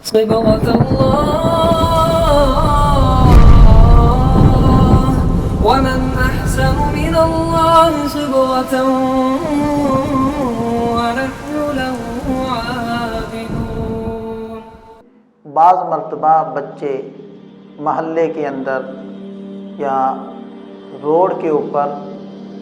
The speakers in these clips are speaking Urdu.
صبغة الله ومن أحسن من الله صبغة ونحن له عابدون۔ بعض مرتبہ بچے محلے کے اندر یا روڈ کے اوپر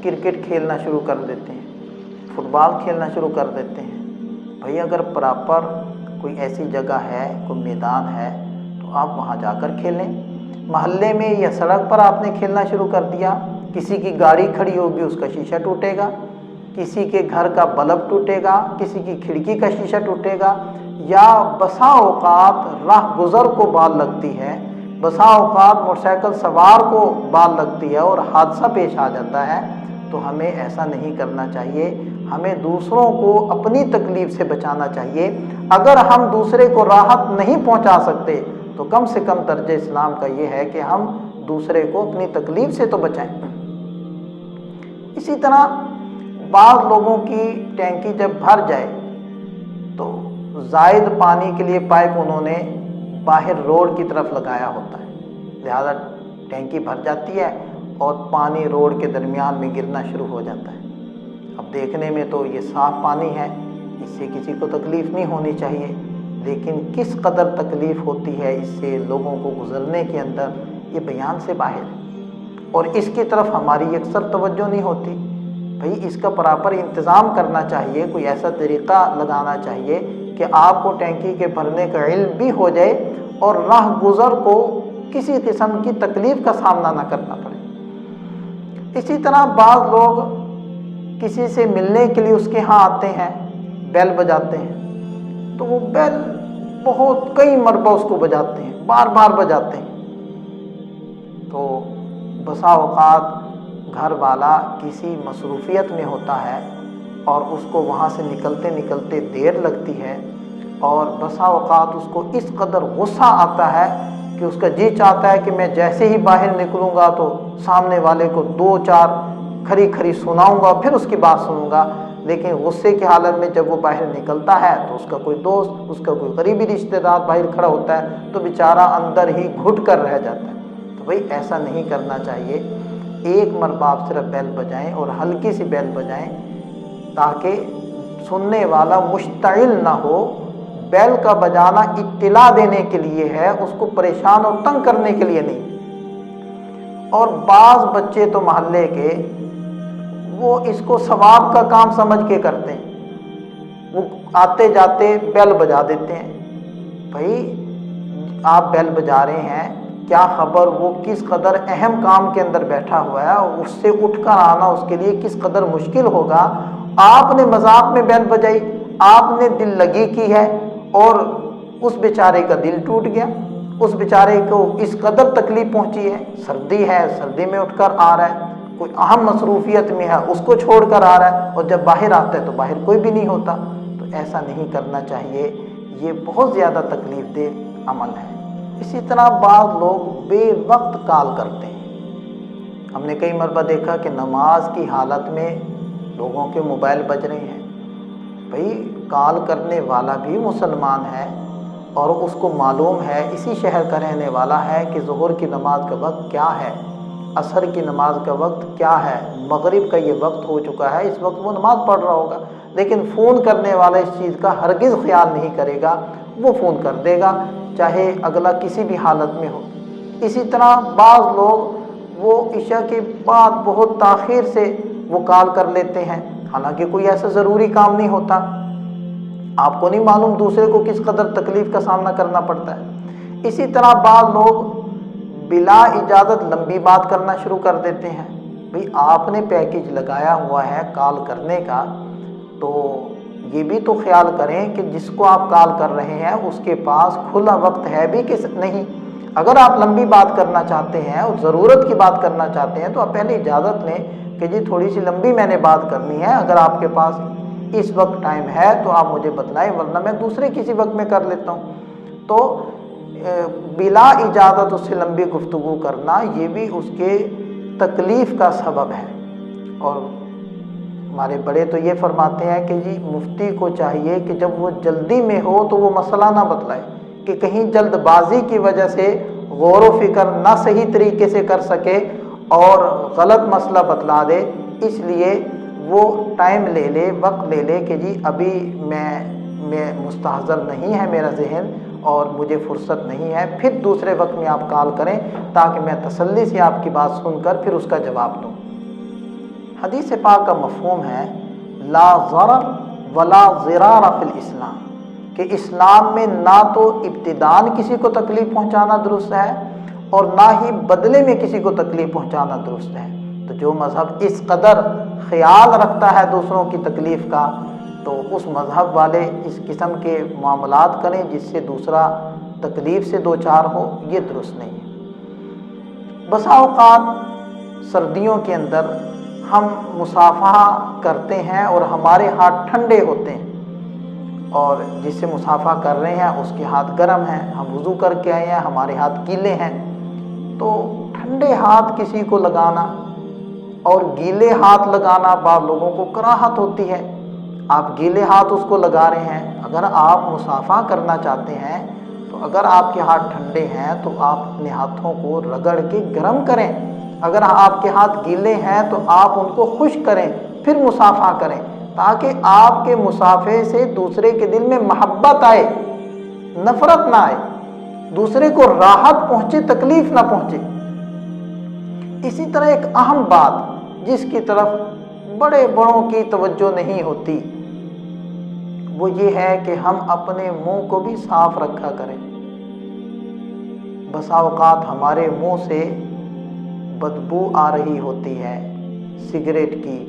کرکٹ کھیلنا شروع کر دیتے ہیں، فٹ بال کھیلنا شروع کر دیتے ہیں۔ بھئی اگر پراپر کوئی ایسی جگہ ہے، کوئی میدان ہے تو آپ وہاں جا کر کھیلیں۔ محلے میں یا سڑک پر آپ نے کھیلنا شروع کر دیا، کسی کی گاڑی کھڑی ہوگی اس کا شیشہ ٹوٹے گا، کسی کے گھر کا بلب ٹوٹے گا، کسی کی کھڑکی کا شیشہ ٹوٹے گا، یا بسا اوقات راہ گزر کو بال لگتی ہے، بسا اوقات موٹر سائیکل سوار کو بال لگتی ہے اور حادثہ پیش آ جاتا ہے۔ تو ہمیں ایسا نہیں کرنا چاہیے، ہمیں دوسروں کو اپنی تکلیف سے بچانا چاہیے۔ اگر ہم دوسرے کو راحت نہیں پہنچا سکتے تو کم سے کم درجہ اسلام کا یہ ہے کہ ہم دوسرے کو اپنی تکلیف سے تو بچائیں۔ اسی طرح بعض لوگوں کی ٹینکی جب بھر جائے تو زائد پانی کے لیے پائپ انہوں نے باہر روڈ کی طرف لگایا ہوتا ہے، لہذا ٹینکی بھر جاتی ہے اور پانی روڈ کے درمیان میں گرنا شروع ہو جاتا ہے۔ اب دیکھنے میں تو یہ صاف پانی ہے، اس سے کسی کو تکلیف نہیں ہونی چاہیے، لیکن کس قدر تکلیف ہوتی ہے اس سے لوگوں کو گزرنے کے اندر، یہ بیان سے باہر ہے، اور اس کی طرف ہماری اکثر توجہ نہیں ہوتی۔ بھئی اس کا پراپر انتظام کرنا چاہیے، کوئی ایسا طریقہ لگانا چاہیے کہ آپ کو ٹینکی کے بھرنے کا علم بھی ہو جائے اور راہ گزر کو کسی قسم کی تکلیف کا سامنا نہ کرنا پڑے۔ اسی طرح بعض لوگ کسی سے ملنے کے لیے اس کے ہاں آتے ہیں، بیل بجاتے ہیں، تو وہ بیل بہت کئی مرتبہ اس کو بجاتے ہیں، بار بار بجاتے ہیں، تو بسا اوقات گھر والا کسی مصروفیت میں ہوتا ہے اور اس کو وہاں سے نکلتے نکلتے دیر لگتی ہے، اور بسا اوقات اس کو اس قدر غصہ آتا ہے کہ اس کا جی چاہتا ہے کہ میں جیسے ہی باہر نکلوں گا تو سامنے والے کو دو چار کھری کھری سناؤں گا، پھر اس کی بات سنوں گا، لیکن غصے کی حالت میں جب وہ باہر نکلتا ہے تو اس کا کوئی دوست، اس کا کوئی قریبی رشتہ دار باہر کھڑا ہوتا ہے تو بیچارہ اندر ہی گھٹ کر رہ جاتا ہے۔ تو بھئی ایسا نہیں کرنا چاہیے، ایک مرتبہ آپ صرف بیل بجائیں اور ہلکی سی بیل بجائیں تاکہ سننے والا مشتعل نہ ہو۔ بیل کا بجانا اطلاع دینے کے لیے ہے، اس کو پریشان اور تنگ کرنے کے لیے نہیں۔ اور بعض بچے تو محلے کے وہ اس کو ثواب کا کام سمجھ کے کرتے ہیں، وہ آتے جاتے بیل بجا دیتے ہیں۔ بھائی آپ بیل بجا رہے ہیں، کیا خبر وہ کس قدر اہم کام کے اندر بیٹھا ہوا ہے، اس سے اٹھ کر آنا اس کے لیے کس قدر مشکل ہوگا۔ آپ نے مذاق میں بیل بجائی، آپ نے دل لگی کی ہے اور اس بیچارے کا دل ٹوٹ گیا، اس بیچارے کو اس قدر تکلیف پہنچی ہے، سردی ہے، سردی میں اٹھ کر آ رہا ہے، کوئی اہم مصروفیت میں ہے اس کو چھوڑ کر آ رہا ہے، اور جب باہر آتا ہے تو باہر کوئی بھی نہیں ہوتا۔ تو ایسا نہیں کرنا چاہیے، یہ بہت زیادہ تکلیف دہ عمل ہے۔ اسی طرح بعض لوگ بے وقت کال کرتے ہیں۔ ہم نے کئی مرتبہ دیکھا کہ نماز کی حالت میں لوگوں کے موبائل بج رہے ہیں۔ بھئی کال کرنے والا بھی مسلمان ہے اور اس کو معلوم ہے، اسی شہر کا رہنے والا ہے کہ ظہر کی نماز کا وقت کیا ہے، عصر کی نماز کا وقت کیا ہے، مغرب کا یہ وقت ہو چکا ہے، اس وقت وہ نماز پڑھ رہا ہوگا، لیکن فون کرنے والا اس چیز کا ہرگز خیال نہیں کرے گا، وہ فون کر دے گا چاہے اگلا کسی بھی حالت میں ہو۔ اسی طرح بعض لوگ وہ عشاء کے بعد بہت تاخیر سے وہ کال کر لیتے ہیں، حالانکہ کوئی ایسا ضروری کام نہیں ہوتا، آپ کو نہیں معلوم دوسرے کو کس قدر تکلیف کا سامنا کرنا پڑتا ہے۔ اسی طرح بعض لوگ بلا اجازت لمبی بات کرنا شروع کر دیتے ہیں۔ بھئی آپ نے پیکیج لگایا ہوا ہے کال کرنے کا، تو یہ بھی تو خیال کریں کہ جس کو آپ کال کر رہے ہیں اس کے پاس کھلا وقت ہے بھی کہ نہیں۔ اگر آپ لمبی بات کرنا چاہتے ہیں اور ضرورت کی بات کرنا چاہتے ہیں تو آپ پہلے اجازت لیں کہ جی تھوڑی سی لمبی میں نے بات کرنی ہے، اگر آپ کے پاس اس وقت ٹائم ہے تو آپ مجھے بتلائیں، ورنہ میں دوسرے کسی وقت میں کر لیتا ہوں۔ تو بلا اجازت اس سے لمبی گفتگو کرنا یہ بھی اس کے تکلیف کا سبب ہے۔ اور ہمارے بڑے تو یہ فرماتے ہیں کہ جی مفتی کو چاہیے کہ جب وہ جلدی میں ہو تو وہ مسئلہ نہ بتلائے کہ کہیں جلد بازی کی وجہ سے غور و فکر نہ صحیح طریقے سے کر سکے اور غلط مسئلہ بتلا دے، اس لیے وہ ٹائم لے لے، وقت لے لے کہ جی ابھی میں مستحضر نہیں ہے میرا ذہن اور مجھے فرصت نہیں ہے، پھر دوسرے وقت میں آپ کال کریں تاکہ میں تسلی سے آپ کی بات سن کر پھر اس کا جواب دوں۔ حدیث پاک کا مفہوم ہے لا ضرر ولا ضرار فی الاسلام، کہ اسلام میں نہ تو ابتداءً کسی کو تکلیف پہنچانا درست ہے اور نہ ہی بدلے میں کسی کو تکلیف پہنچانا درست ہے۔ تو جو مذہب اس قدر خیال رکھتا ہے دوسروں کی تکلیف کا، تو اس مذہب والے اس قسم کے معاملات کریں جس سے دوسرا تکلیف سے دوچار ہو، یہ درست نہیں ہے۔ بسا اوقات سردیوں کے اندر ہم مصافحہ کرتے ہیں اور ہمارے ہاتھ ٹھنڈے ہوتے ہیں، اور جس سے مصافحہ کر رہے ہیں اس کے ہاتھ گرم ہیں، ہم وضو کر کے آئے ہیں، ہمارے ہاتھ گیلے ہیں، تو ٹھنڈے ہاتھ کسی کو لگانا اور گیلے ہاتھ لگانا بعض لوگوں کو کراہت ہوتی ہے۔ آپ گیلے ہاتھ اس کو لگا رہے ہیں، اگر آپ مصافحہ کرنا چاہتے ہیں تو اگر آپ کے ہاتھ ٹھنڈے ہیں تو آپ اپنے ہاتھوں کو رگڑ کے گرم کریں، اگر آپ کے ہاتھ گیلے ہیں تو آپ ان کو خشک کریں، پھر مصافحہ کریں، تاکہ آپ کے مصافحے سے دوسرے کے دل میں محبت آئے، نفرت نہ آئے، دوسرے کو راحت پہنچے، تکلیف نہ پہنچے۔ اسی طرح ایک اہم بات جس کی طرف بڑے بڑوں کی توجہ نہیں ہوتی، وہ یہ ہے کہ ہم اپنے منہ کو بھی صاف رکھا کریں۔ بسا اوقات ہمارے منہ سے بدبو آ رہی ہوتی ہے سگریٹ کی،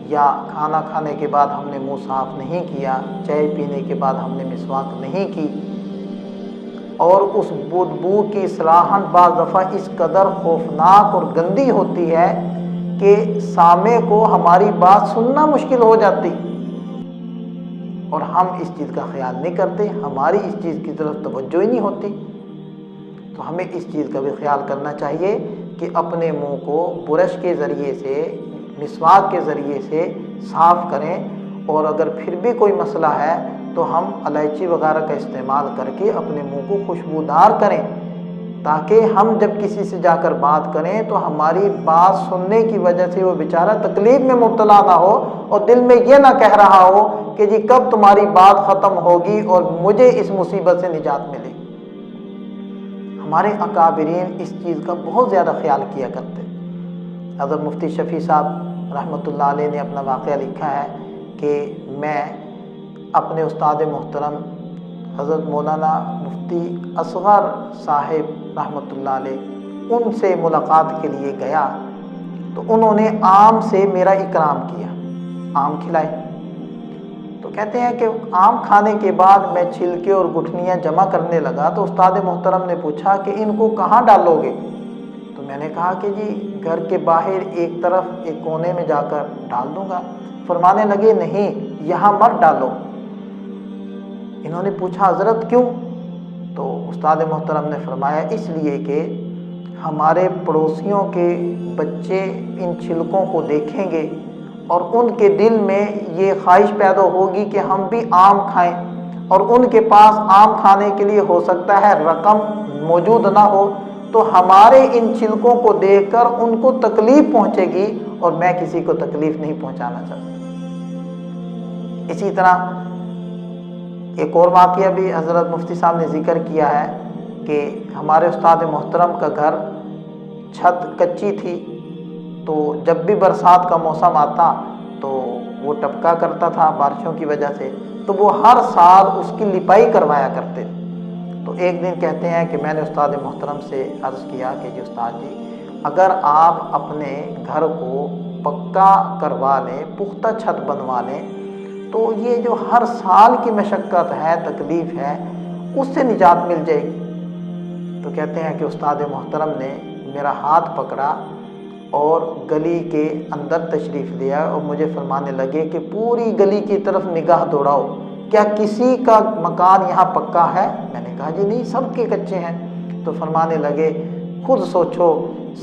یا کھانا کھانے کے بعد ہم نے منہ صاف نہیں کیا، چائے پینے کے بعد ہم نے مسواک نہیں کی، اور اس بدبو کی صلاحن بعض دفعہ اس قدر خوفناک اور گندی ہوتی ہے کہ سامع کو ہماری بات سننا مشکل ہو جاتی، اور ہم اس چیز کا خیال نہیں کرتے، ہماری اس چیز کی طرف توجہ ہی نہیں ہوتی۔ تو ہمیں اس چیز کا بھی خیال کرنا چاہیے کہ اپنے منہ کو برش کے ذریعے سے، مسواک کے ذریعے سے صاف کریں، اور اگر پھر بھی کوئی مسئلہ ہے تو ہم الائچی وغیرہ کا استعمال کر کے اپنے منہ کو خوشبودار کریں، تاکہ ہم جب کسی سے جا کر بات کریں تو ہماری بات سننے کی وجہ سے وہ بیچارہ تکلیف میں مبتلا نہ ہو اور دل میں یہ نہ کہہ رہا ہو کہ جی کب تمہاری بات ختم ہوگی اور مجھے اس مصیبت سے نجات ملے گی۔ ہمارے اکابرین اس چیز کا بہت زیادہ خیال کیا کرتے۔ حضرت مفتی شفیع صاحب رحمۃ اللہ علیہ نے اپنا واقعہ لکھا ہے کہ میں اپنے استاد محترم حضرت مولانا مفتی اصغر صاحب رحمۃ اللہ علیہ، ان سے ملاقات کے لیے گیا تو انہوں نے آم سے میرا اکرام کیا، آم کھلائے۔ تو کہتے ہیں کہ آم کھانے کے بعد میں چھلکے اور گٹھلیاں جمع کرنے لگا تو استاد محترم نے پوچھا کہ ان کو کہاں ڈالو گے؟ تو میں نے کہا کہ جی گھر کے باہر ایک طرف ایک کونے میں جا کر ڈال دوں گا۔ فرمانے لگے نہیں، یہاں مت ڈالو۔ انہوں نے پوچھا حضرت کیوں؟ تو استاد محترم نے فرمایا اس لیے کہ ہمارے پڑوسیوں کے بچے ان چھلکوں کو دیکھیں گے اور ان کے دل میں یہ خواہش پیدا ہوگی کہ ہم بھی آم کھائیں، اور ان کے پاس آم کھانے کے لیے ہو سکتا ہے رقم موجود نہ ہو، تو ہمارے ان چھلکوں کو دیکھ کر ان کو تکلیف پہنچے گی، اور میں کسی کو تکلیف نہیں پہنچانا چاہتا۔ اسی طرح ایک اور واقعہ بھی حضرت مفتی صاحب نے ذکر کیا ہے کہ ہمارے استاد محترم کا گھر چھت کچی تھی، تو جب بھی برسات کا موسم آتا تو وہ ٹپکا کرتا تھا بارشوں کی وجہ سے، تو وہ ہر سال اس کی لپائی کروایا کرتے۔ تو ایک دن کہتے ہیں کہ میں نے استاد محترم سے عرض کیا کہ جی استاد جی، اگر آپ اپنے گھر کو پکا کروا لیں، پختہ چھت بنوا لیں، تو یہ جو ہر سال کی مشقت ہے، تکلیف ہے، اس سے نجات مل جائے گی۔ تو کہتے ہیں کہ استاد محترم نے میرا ہاتھ پکڑا اور گلی کے اندر تشریف لیا اور مجھے فرمانے لگے کہ پوری گلی کی طرف نگاہ دوڑاؤ، کیا کسی کا مکان یہاں پکا ہے؟ میں نے کہا جی نہیں، سب کے کچے ہیں۔ تو فرمانے لگے خود سوچو،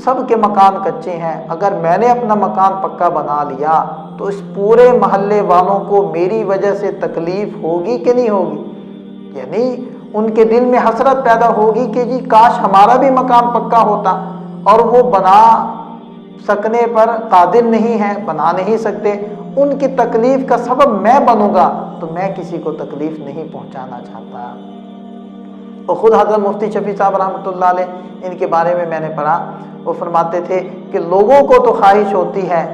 سب کے مکان کچے ہیں، اگر میں نے اپنا مکان پکا بنا لیا تو اس پورے محلے والوں کو میری وجہ سے تکلیف ہوگی کہ نہیں ہوگی؟ یعنی ان کے دل میں حسرت پیدا ہوگی کہ جی کاش ہمارا بھی مکان پکا ہوتا، اور وہ بنا سکنے پر قادر نہیں ہے، بنا نہیں سکتے، ان کی تکلیف کا سبب میں بنوں گا تو میں کسی کو تکلیف نہیں پہنچانا چاہتا۔ اور خود حضرت مفتی شفیع صاحب رحمۃ اللہ علیہ، ان کے بارے میں نے پڑھا، وہ فرماتے تھے کہ لوگوں کو تو خواہش ہوتی ہے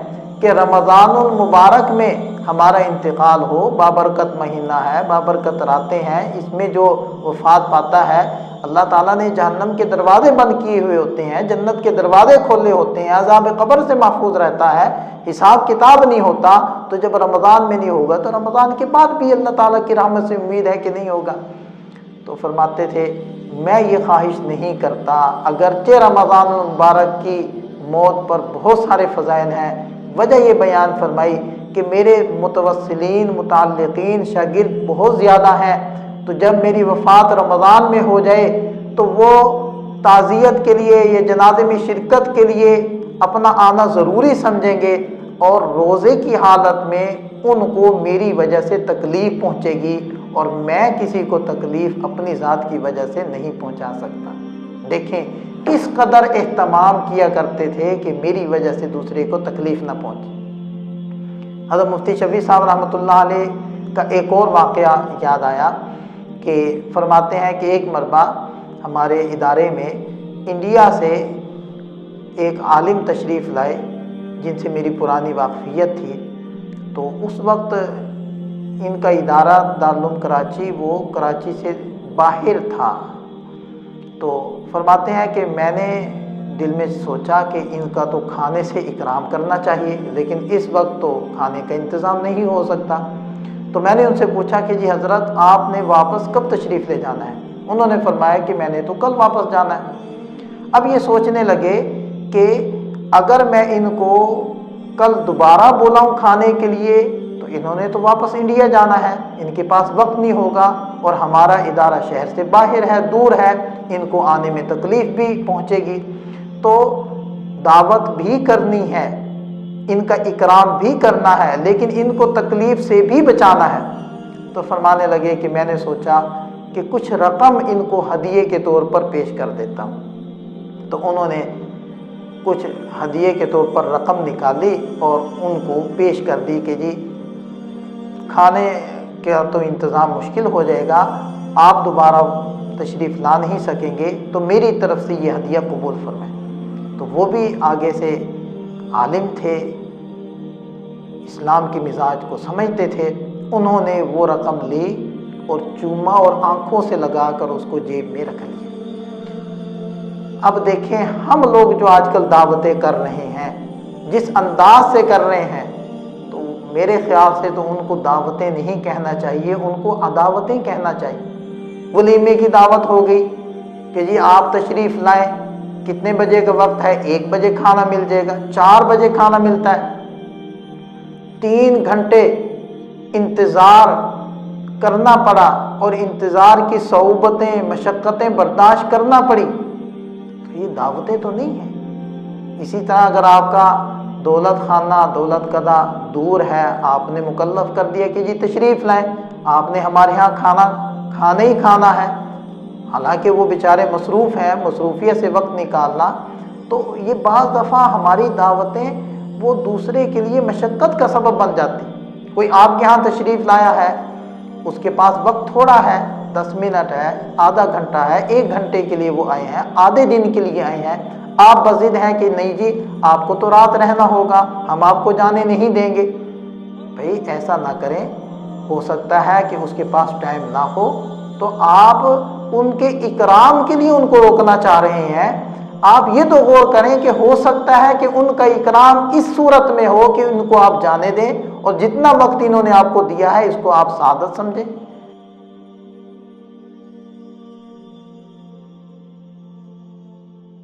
کہ رمضان المبارک میں ہمارا انتقال ہو، بابرکت مہینہ ہے، بابرکت راتیں ہیں، اس میں جو وفات پاتا ہے اللہ تعالیٰ نے جہنم کے دروازے بند کیے ہوئے ہوتے ہیں، جنت کے دروازے کھولے ہوتے ہیں، عذاب قبر سے محفوظ رہتا ہے، حساب کتاب نہیں ہوتا، تو جب رمضان میں نہیں ہوگا تو رمضان کے بعد بھی اللہ تعالیٰ کی رحمت سے امید ہے کہ نہیں ہوگا۔ تو فرماتے تھے میں یہ خواہش نہیں کرتا، اگرچہ رمضان المبارک کی موت پر بہت سارے فضائل ہیں، وجہ یہ بیان فرمائی کہ میرے متوسلین، متعلقین، شاگرد بہت زیادہ ہیں، تو جب میری وفات رمضان میں ہو جائے تو وہ تعزیت کے لیے یا جنازے میں شرکت کے لیے اپنا آنا ضروری سمجھیں گے، اور روزے کی حالت میں ان کو میری وجہ سے تکلیف پہنچے گی، اور میں کسی کو تکلیف اپنی ذات کی وجہ سے نہیں پہنچا سکتا۔ دیکھیں کس قدر اہتمام کیا کرتے تھے کہ میری وجہ سے دوسرے کو تکلیف نہ پہنچے۔ حضرت مفتی شفیع صاحب رحمۃ اللہ علیہ کا ایک اور واقعہ یاد آیا کہ فرماتے ہیں کہ ایک مرتبہ ہمارے ادارے میں انڈیا سے ایک عالم تشریف لائے جن سے میری پرانی واقفیت تھی، تو اس وقت ان کا ادارہ دارالعلوم کراچی وہ کراچی سے باہر تھا، تو فرماتے ہیں کہ میں نے دل میں سوچا کہ ان کا تو کھانے سے اکرام کرنا چاہیے، لیکن اس وقت تو کھانے کا انتظام نہیں ہو سکتا، تو میں نے ان سے پوچھا کہ جی حضرت آپ نے واپس کب تشریف لے جانا ہے؟ انہوں نے فرمایا کہ میں نے تو کل واپس جانا ہے۔ اب یہ سوچنے لگے کہ اگر میں ان کو کل دوبارہ بلاؤں کھانے کے لیے تو انہوں نے تو واپس انڈیا جانا ہے، ان کے پاس وقت نہیں ہوگا، اور ہمارا ادارہ شہر سے باہر ہے، دور ہے، ان کو آنے میں تکلیف بھی پہنچے گی، تو دعوت بھی کرنی ہے، ان کا اکرام بھی کرنا ہے، لیکن ان کو تکلیف سے بھی بچانا ہے۔ تو فرمانے لگے کہ میں نے سوچا کہ کچھ رقم ان کو ہدیے کے طور پر پیش کر دیتا ہوں، تو انہوں نے کچھ ہدیے کے طور پر رقم نکالی اور ان کو پیش کر دی کہ جی کھانے کا تو انتظام مشکل ہو جائے گا، آپ دوبارہ تشریف لا نہیں سکیں گے، تو میری طرف سے یہ ہدیہ قبول فرمائیں۔ تو وہ بھی آگے سے عالم تھے، اسلام کے مزاج کو سمجھتے تھے، انہوں نے وہ رقم لی اور چوما اور آنکھوں سے لگا کر اس کو جیب میں رکھ لی۔ اب دیکھیں ہم لوگ جو آج کل دعوتیں کر رہے ہیں، جس انداز سے کر رہے ہیں، تو میرے خیال سے تو ان کو دعوتیں نہیں کہنا چاہیے، ان کو عداوتیں کہنا چاہیے۔ ولیمے کی دعوت ہو گئی کہ جی آپ تشریف لائیں، کتنے بجے کا وقت ہے؟ 1 بجے کھانا مل جائے گا، 4 بجے کھانا ملتا ہے، 3 گھنٹے انتظار کرنا پڑا، اور انتظار کی صعوبتیں، مشقتیں برداشت کرنا پڑی، تو یہ دعوتیں تو نہیں ہیں۔ اسی طرح اگر آپ کا دولت خانہ، دولت کدہ دور ہے، آپ نے مکلف کر دیا کہ جی تشریف لائیں، آپ نے ہمارے ہاں کھانا ہی کھانا ہے، حالانکہ وہ بیچارے مصروف ہیں، مصروفیت سے وقت نکالنا، تو یہ بعض دفعہ ہماری دعوتیں وہ دوسرے کے لیے مشقت کا سبب بن جاتی۔ کوئی آپ کے ہاں تشریف لایا ہے، اس کے پاس وقت تھوڑا ہے، 10 منٹ ہے، آدھا گھنٹہ ہے، 1 گھنٹے کے لیے وہ آئے ہیں، آدھے دن کے لیے آئے ہیں، آپ بضد ہیں کہ نہیں جی آپ کو تو رات رہنا ہوگا، ہم آپ کو جانے نہیں دیں گے۔ بھئی ایسا نہ کریں، ہو سکتا ہے کہ اس کے پاس ٹائم نہ ہو، تو آپ ان کے اکرام کے لیے ان کو روکنا چاہ رہے ہیں، آپ یہ تو غور کریں کہ ہو سکتا ہے کہ ان کا اکرام اس صورت میں ہو کہ ان کو آپ جانے دیں، اور جتنا وقت انہوں نے آپ کو دیا ہے اس کو آپ سعادت سمجھیں۔